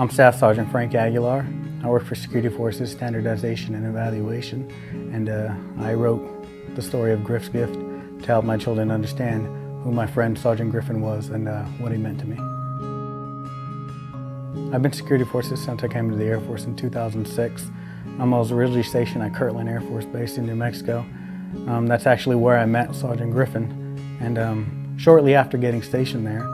I'm Staff Sergeant Frank Aguilar. I work for Security Forces Standardization and Evaluation, and I wrote the story of Griff's gift to help my children understand who my friend Sergeant Griffin was and what he meant to me. I've been Security Forces since I came into the Air Force in 2006. I was originally stationed at Kirtland Air Force Base in New Mexico. That's actually where I met Sergeant Griffin, and shortly after getting stationed there,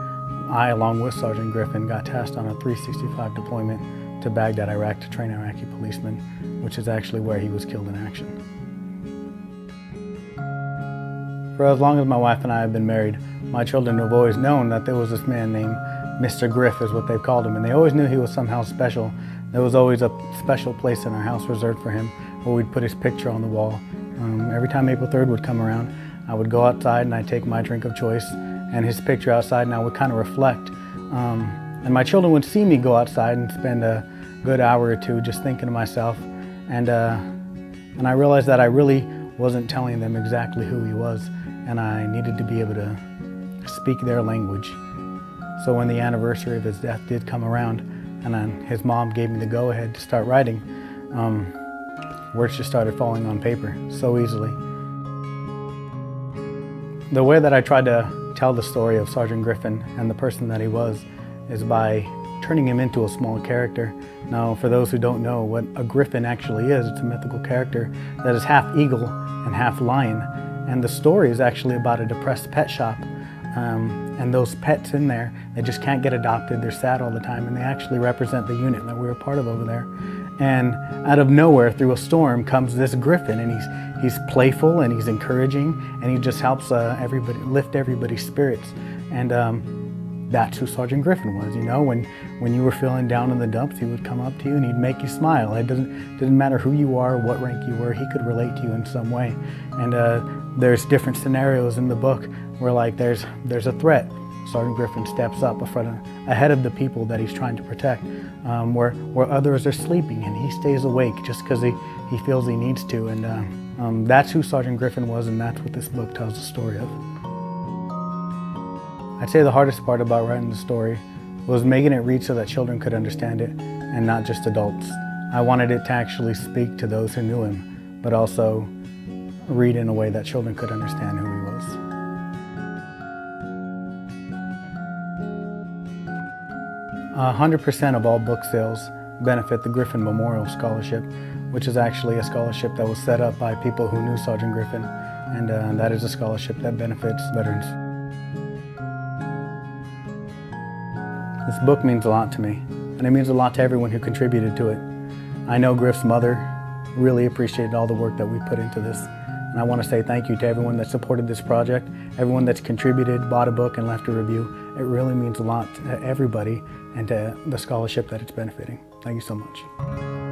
I, along with Sergeant Griffin, got tasked on a 365 deployment to Baghdad, Iraq to train Iraqi policemen, which is actually where he was killed in action. For as long as my wife and I have been married, my children have always known that there was this man named Mr. Griff, is what they've called him, and they always knew he was somehow special. There was always a special place in our house reserved for him where we'd put his picture on the wall. Every time April 3rd would come around, I would go outside and I'd take my drink of choice and his picture outside, and I would kind of reflect. And my children would see me go outside and spend a good hour or two just thinking to myself, and I realized that I really wasn't telling them exactly who he was, and I needed to be able to speak their language. So when the anniversary of his death did come around, and then his mom gave me the go-ahead to start writing, words just started falling on paper so easily. The way that I tried to tell the story of Sergeant Griffin and the person that he was is by turning him into a small character. Now, for those who don't know what a griffin actually is, it's a mythical character that is half eagle and half lion. And the story is actually about a depressed pet shop. And those pets in there, they just can't get adopted, they're sad all the time, and they actually represent the unit that we were part of over there. And out of nowhere, through a storm, comes this griffin, and he's playful and he's encouraging, and he just helps everybody lift everybody's spirits. And that's who Sergeant Griffin was. You know, when you were feeling down in the dumps, he would come up to you and he'd make you smile. It didn't matter who you are, what rank you were, he could relate to you in some way. And there's different scenarios in the book where, like, there's a threat. Sergeant Griffin steps up ahead of the people that he's trying to protect, where others are sleeping, and he stays awake just because he feels he needs to. And that's who Sergeant Griffin was, and that's what this book tells the story of. I'd say the hardest part about writing the story was making it read so that children could understand it, and not just adults. I wanted it to actually speak to those who knew him, but also read in a way that children could understand who he was. 100% of all book sales benefit the Griffin Memorial Scholarship, which is actually a scholarship that was set up by people who knew Sergeant Griffin, and that is a scholarship that benefits veterans. This book means a lot to me, and it means a lot to everyone who contributed to it. I know Griff's mother really appreciated all the work that we put into this, and I want to say thank you to everyone that supported this project, everyone that's contributed, bought a book, and left a review. It really means a lot to everybody and to the scholarship that it's benefiting. Thank you so much.